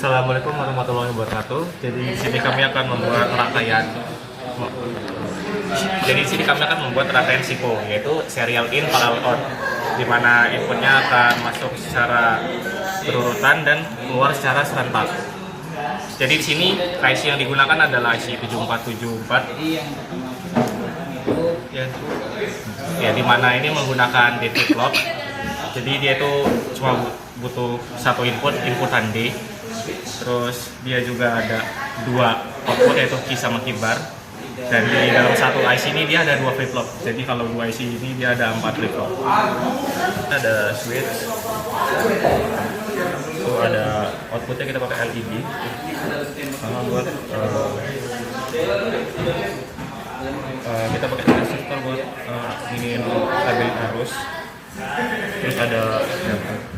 Assalamualaikum warahmatullahi wabarakatuh. Jadi di sini kami akan membuat rangkaian. Jadi di sini kami akan membuat rangkaian SIPO, yaitu serial in parallel out, di mana inputnya akan masuk secara berurutan dan keluar secara serentak. Jadi di sini IC yang digunakan adalah IC 7474, ya, ya di mana ini menggunakan D flip flop. Jadi dia itu cuma butuh satu inputan D. Terus dia juga ada dua output, yaitu key sama keybar. Dan di dalam satu IC ini dia ada dua flip flop. Jadi kalau dua IC ini dia ada 4 flip flop. Ada switch. Itu ada outputnya kita pakai LED. Sama buat kita pakai transistor buat ini kabel arus. Terus ada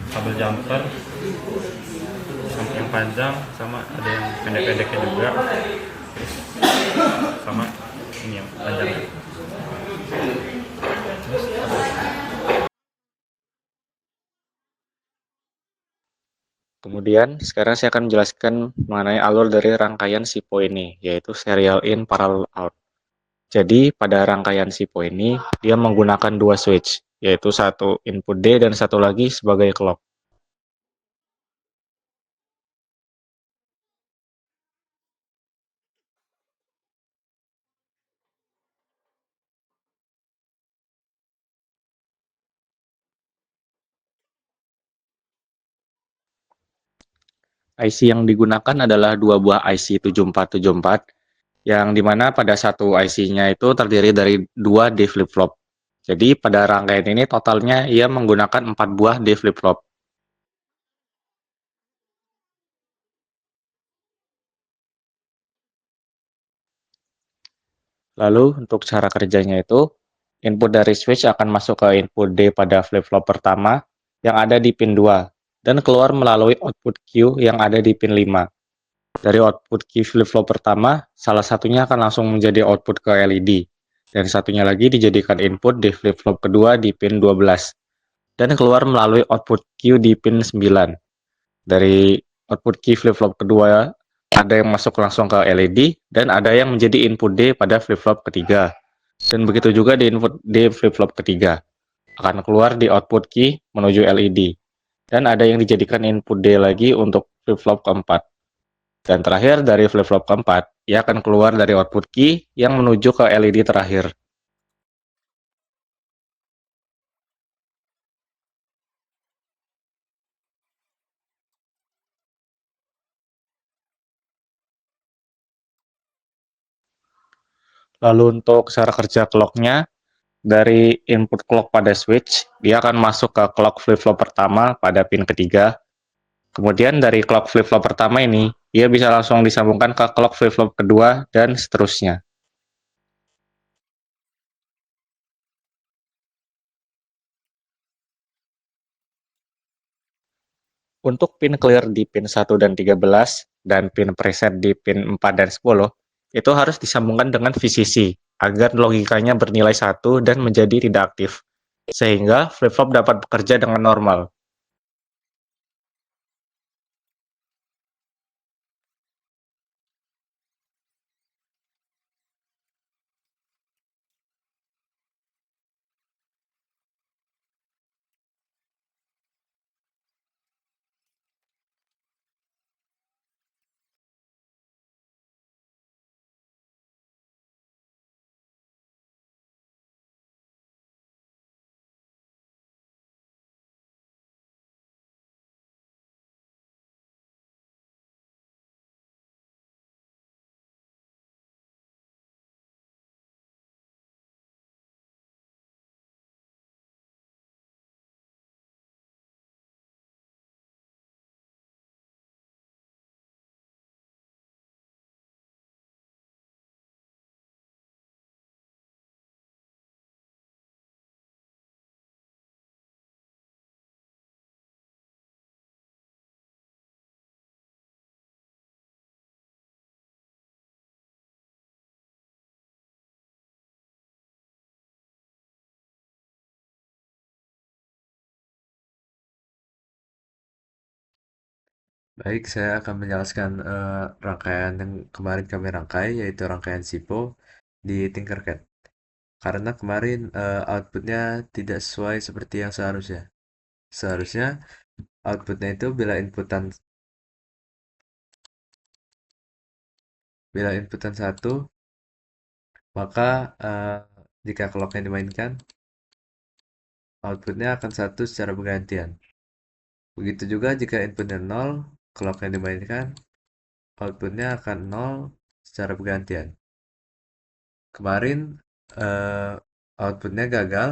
kabel jumper yang panjang, sama ada yang pendek-pendeknya juga. Terus sama ini yang panjang. Kemudian sekarang saya akan menjelaskan mengenai alur dari rangkaian SIPO ini, yaitu serial in parallel out. Jadi pada rangkaian SIPO ini dia menggunakan dua switch, yaitu satu input D dan satu lagi sebagai clock. IC yang digunakan adalah dua buah IC 7474, yang dimana pada satu IC-nya itu terdiri dari dua D flip-flop. Jadi pada rangkaian ini totalnya ia menggunakan 4 buah D flip-flop. Lalu untuk cara kerjanya itu, input dari switch akan masuk ke input D pada flip-flop pertama yang ada di pin 2, dan keluar melalui output Q yang ada di pin 5. Dari output Q flip-flop pertama, salah satunya akan langsung menjadi output ke LED, dan satunya lagi dijadikan input di flip-flop kedua di pin 12, dan keluar melalui output Q di pin 9. Dari output Q flip-flop kedua, ada yang masuk langsung ke LED, dan ada yang menjadi input D pada flip-flop ketiga. Dan begitu juga di input D flip-flop ketiga, akan keluar di output key menuju LED. Dan ada yang dijadikan input D lagi untuk flip-flop keempat. Dan terakhir dari flip-flop keempat, ia akan keluar dari output key yang menuju ke LED terakhir. Lalu untuk cara kerja clock-nya, dari input clock pada switch, dia akan masuk ke clock flip-flop pertama pada pin ketiga. Kemudian dari clock flip-flop pertama ini, dia bisa langsung disambungkan ke clock flip-flop kedua dan seterusnya. Untuk pin clear di pin 1 dan 13, dan pin preset di pin 4 dan 10, itu harus disambungkan dengan VCC, agar logikanya bernilai 1 dan menjadi tidak aktif, sehingga flip-flop dapat bekerja dengan normal. Baik, saya akan menjelaskan rangkaian yang kemarin kami rangkai, yaitu rangkaian SIPO di Tinkercad. Karena kemarin outputnya tidak sesuai seperti yang seharusnya. Seharusnya outputnya itu bila inputan satu, maka jika clocknya dimainkan, outputnya akan satu secara bergantian. Begitu juga jika inputnya nol, clocknya dimainkan, outputnya akan nol secara bergantian. Kemarin eh, outputnya gagal,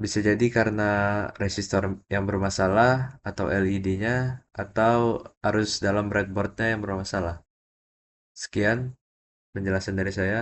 bisa jadi karena resistor yang bermasalah, atau LED-nya, atau arus dalam breadboard-nya yang bermasalah. Sekian penjelasan dari saya.